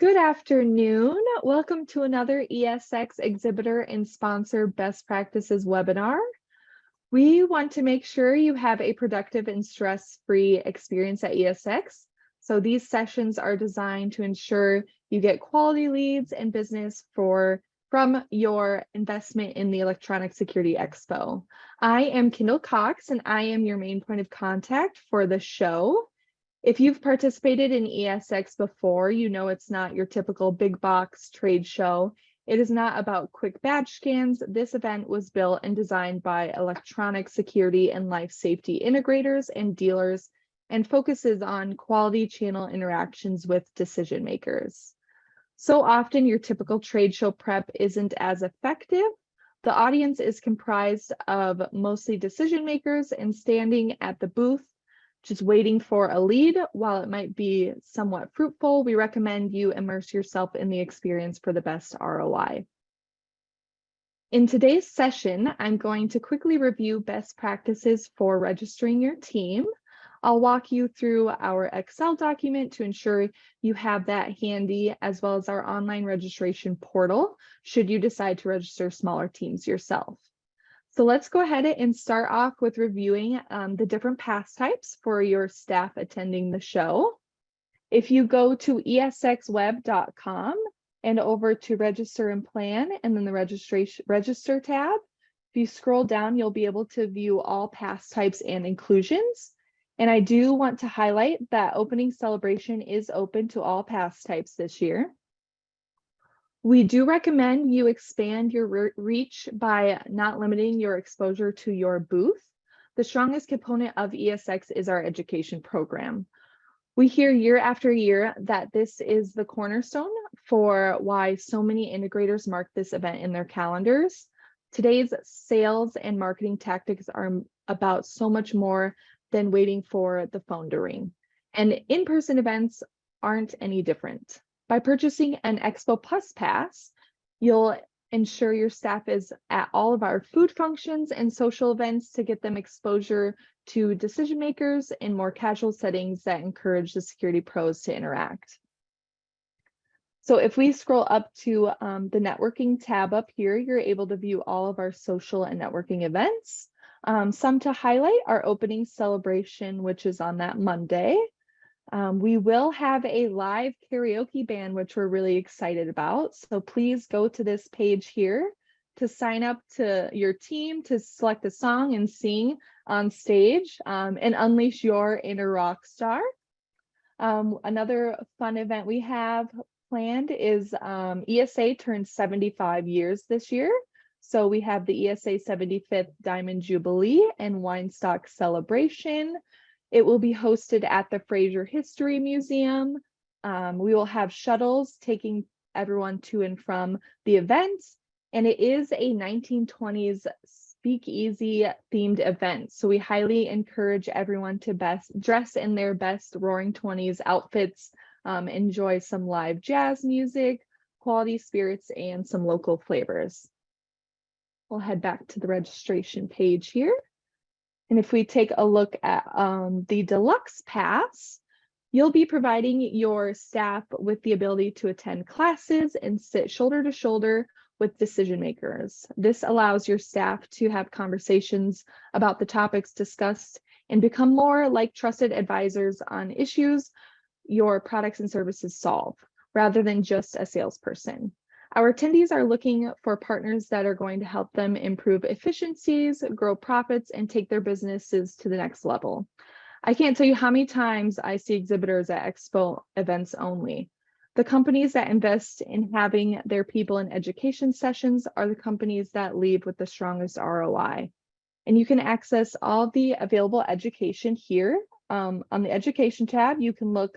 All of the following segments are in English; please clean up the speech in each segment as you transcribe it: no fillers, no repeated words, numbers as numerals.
Good afternoon. Welcome to another ESX Exhibitor and Sponsor Best Practices webinar. We want to make sure you have a productive and stress-free experience at ESX. So these sessions are designed to ensure you get quality leads and business from your investment in the Electronic Security Expo. I am Kendall Cox, and I am your main point of contact for the show. If you've participated in ESX before, you know it's not your typical big box trade show. It is not about quick badge scans. This event was built and designed by electronic security and life safety integrators and dealers and focuses on quality channel interactions with decision makers. So often your typical trade show prep isn't as effective. The audience is comprised of mostly decision makers and standing at the booth just waiting for a lead. While it might be somewhat fruitful, we recommend you immerse yourself in the experience for the best ROI. In today's session, I'm going to quickly review best practices for registering your team. I'll walk you through our Excel document to ensure you have that handy, as well as our online registration portal, should you decide to register smaller teams yourself. So let's go ahead and start off with reviewing the different pass types for your staff attending the show. If you go to esxweb.com and over to register and plan, and then the register tab, if you scroll down, you'll be able to view all pass types and inclusions. And I do want to highlight that opening celebration is open to all pass types this year. We do recommend you expand your reach by not limiting your exposure to your booth. The strongest component of ESX is our education program. We hear year after year that this is the cornerstone for why so many integrators mark this event in their calendars. Today's sales and marketing tactics are about so much more than waiting for the phone to ring. And in-person events aren't any different. By purchasing an Expo Plus pass, you'll ensure your staff is at all of our food functions and social events to get them exposure to decision makers in more casual settings that encourage the security pros to interact. So if we scroll up to the networking tab up here, you're able to view all of our social and networking events. Some to highlight: our opening celebration, which is on that Monday. We will have a live karaoke band, which we're really excited about. So please go to this page here to sign up to your team to select a song and sing on stage and unleash your inner rock star. Another fun event we have planned is ESA turns 75 years this year. So we have the ESA 75th Diamond Jubilee and Wine Stock Celebration. It will be hosted at the Fraser History Museum. We will have shuttles taking everyone to and from the event, and it is a 1920s speakeasy themed event. So we highly encourage everyone to dress in their best Roaring 20s outfits, enjoy some live jazz music, quality spirits, and some local flavors. We'll head back to the registration page here. And if we take a look at the deluxe pass, you'll be providing your staff with the ability to attend classes and sit shoulder to shoulder with decision makers. This allows your staff to have conversations about the topics discussed and become more like trusted advisors on issues your products and services solve, rather than just a salesperson. Our attendees are looking for partners that are going to help them improve efficiencies, grow profits, and take their businesses to the next level. I can't tell you how many times I see exhibitors at Expo events only. The companies that invest in having their people in education sessions are the companies that leave with the strongest ROI. And you can access all the available education here. On the education tab, you can look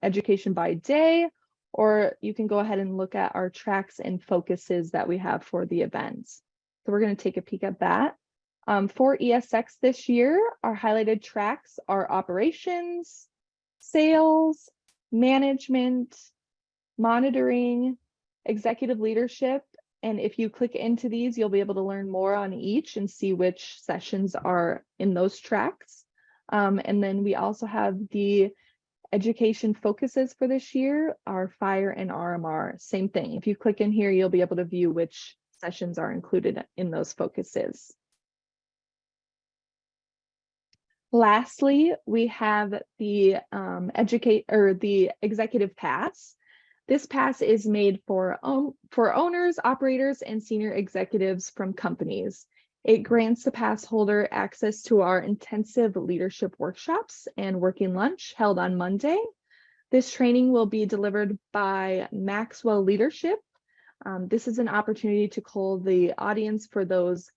education by day, or you can go ahead and look at our tracks and focuses that we have for the events. So we're going to take a peek at that. For ESX this year, our highlighted tracks are operations, sales, management, monitoring, executive leadership. And if you click into these, you'll be able to learn more on each and see which sessions are in those tracks. And then we also have the Education focuses for this year are fire and RMR. Same thing. If you click in here, you'll be able to view which sessions are included in those focuses. Lastly, we have the the executive pass. This pass is made for owners, operators, and senior executives from companies. It grants the pass holder access to our intensive leadership workshops and working lunch held on Monday. This training will be delivered by Maxwell Leadership. This is an opportunity to call the audience for those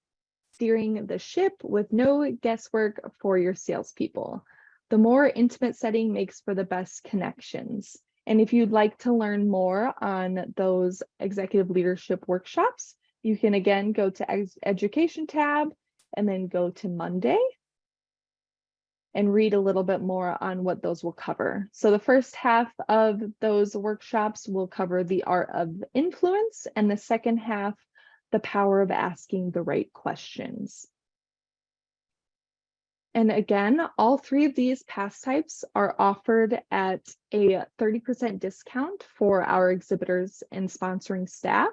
steering the ship with no guesswork for your salespeople. The more intimate setting makes for the best connections. And if you'd like to learn more on those executive leadership workshops, you can again go to Education tab and then go to Monday and read a little bit more on what those will cover. So the first half of those workshops will cover the art of influence, and the second half, the power of asking the right questions. And again, all three of these pass types are offered at a 30% discount for our exhibitors and sponsoring staff.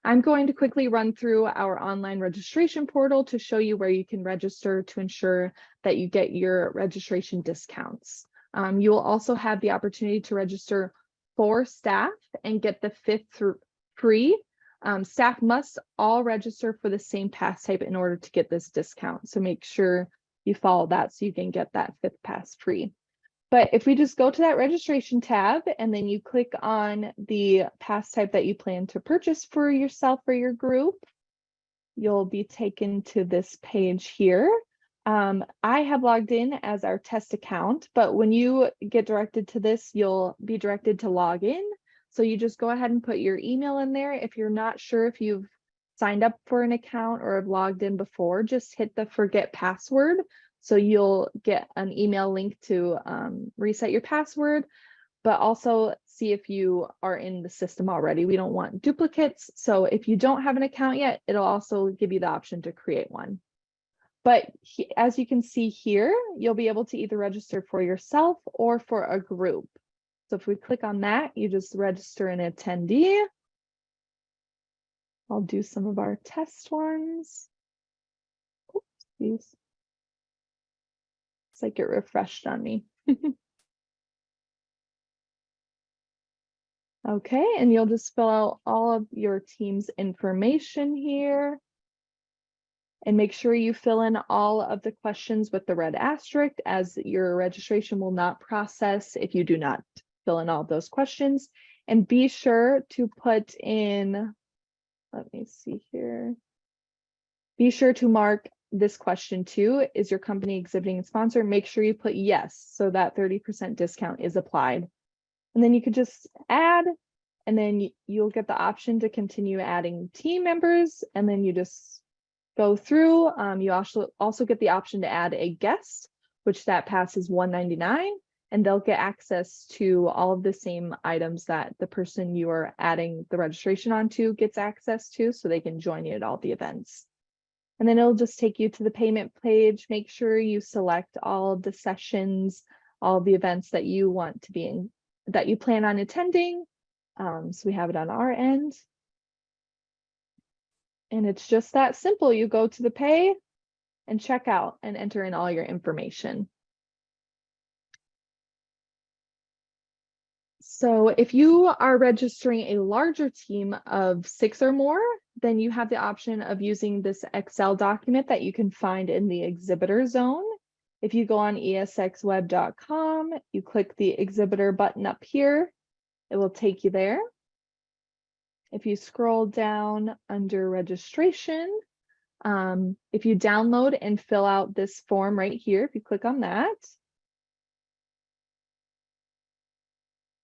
I'm going to quickly run through our online registration portal to show you where you can register to ensure that you get your registration discounts. You will also have the opportunity to register for staff and get the fifth free. Staff must all register for the same pass type in order to get this discount. So make sure you follow that so you can get that fifth pass free. But if we just go to that registration tab and then you click on the pass type that you plan to purchase for yourself or your group, you'll be taken to this page here. I have logged in as our test account, but when you get directed to this, you'll be directed to log in. So you just go ahead and put your email in there. If you're not sure if you've signed up for an account or have logged in before, just hit the forget password. So you'll get an email link to reset your password, but also see if you are in the system already. We don't want duplicates. So if you don't have an account yet, it'll also give you the option to create one. But as you can see here, you'll be able to either register for yourself or for a group. So if we click on that, you just register an attendee. I'll do some of our test ones. Oops, please. It's like it refreshed on me. Okay, and you'll just fill out all of your team's information here. And make sure you fill in all of the questions with the red asterisk, as your registration will not process if you do not fill in all of those questions. And be sure to put in, let me see here. Be sure to mark this question too. Is your company exhibiting a sponsor? Make sure you put yes, so that 30% discount is applied. And then you could just add, and then you'll get the option to continue adding team members, and then you just go through. You also get the option to add a guest, which that pass is $199, and they'll get access to all of the same items that the person you are adding the registration onto gets access to, so they can join you at all the events. And then it'll just take you to the payment page. Make sure you select all of the sessions, all of the events that you want to be in, that you plan on attending. So we have it on our end. And it's just that simple. You go to the pay and check out and enter in all your information. So if you are registering a larger team of 6 or more, then you have the option of using this Excel document that you can find in the exhibitor zone. If you go on esxweb.com, you click the exhibitor button up here, it will take you there. If you scroll down under registration, if you download and fill out this form right here, if you click on that,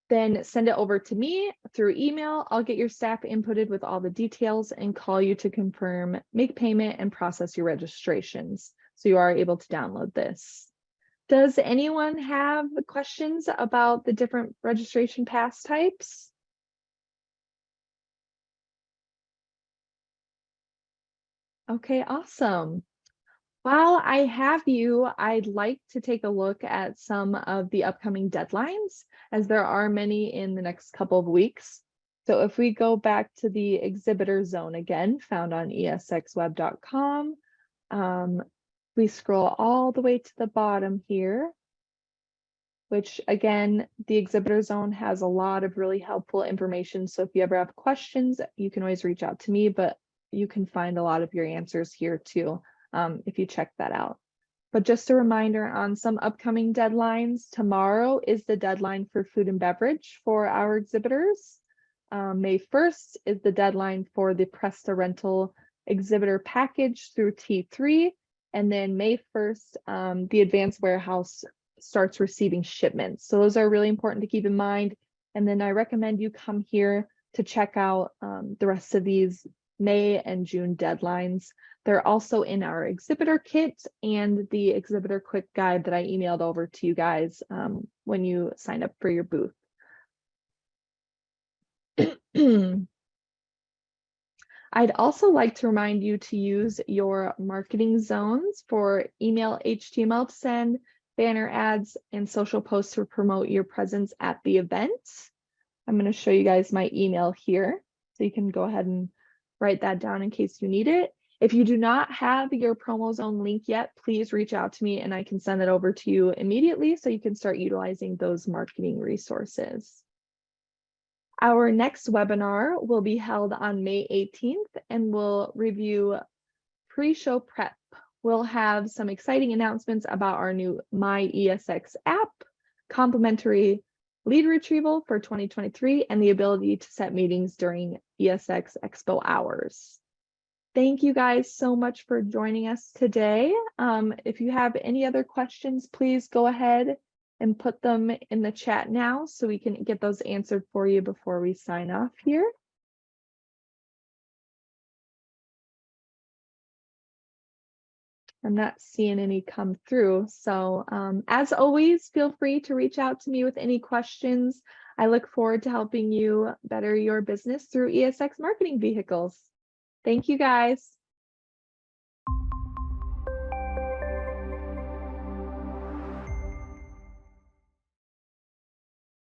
then send it over to me through email. I'll get your staff inputted with all the details and call you to confirm, make payment, and process your registrations. So you are able to download this. Does anyone have questions about the different registration pass types? Okay, awesome. While I have you, I'd like to take a look at some of the upcoming deadlines, as there are many in the next couple of weeks. So if we go back to the exhibitor zone again, found on esxweb.com, we scroll all the way to the bottom here, which again, the exhibitor zone has a lot of really helpful information. So if you ever have questions, you can always reach out to me, but you can find a lot of your answers here too, if you check that out. But just a reminder on some upcoming deadlines, tomorrow is the deadline for food and beverage for our exhibitors. May 1st is the deadline for the Presta Rental exhibitor package through T3. And then May 1st, the advanced warehouse starts receiving shipments. So those are really important to keep in mind. And then I recommend you come here to check out the rest of these May and June deadlines. They're also in our exhibitor kit and the exhibitor quick guide that I emailed over to you guys when you sign up for your booth. I'd also like to remind you to use your marketing zones for email HTML to send, banner ads, and social posts to promote your presence at the event. I'm going to show you guys my email here, so you can go ahead and write that down in case you need it. If you do not have your promo zone link yet, please reach out to me and I can send it over to you immediately so you can start utilizing those marketing resources. Our next webinar will be held on May 18th and we'll review pre-show prep. We'll have some exciting announcements about our new My ESX app, complimentary lead retrieval for 2023, and the ability to set meetings during ESX Expo hours. Thank you guys so much for joining us today. If you have any other questions, please go ahead and put them in the chat now so we can get those answered for you before we sign off here. I'm not seeing any come through. So as always, feel free to reach out to me with any questions. I look forward to helping you better your business through ESX marketing vehicles. Thank you guys.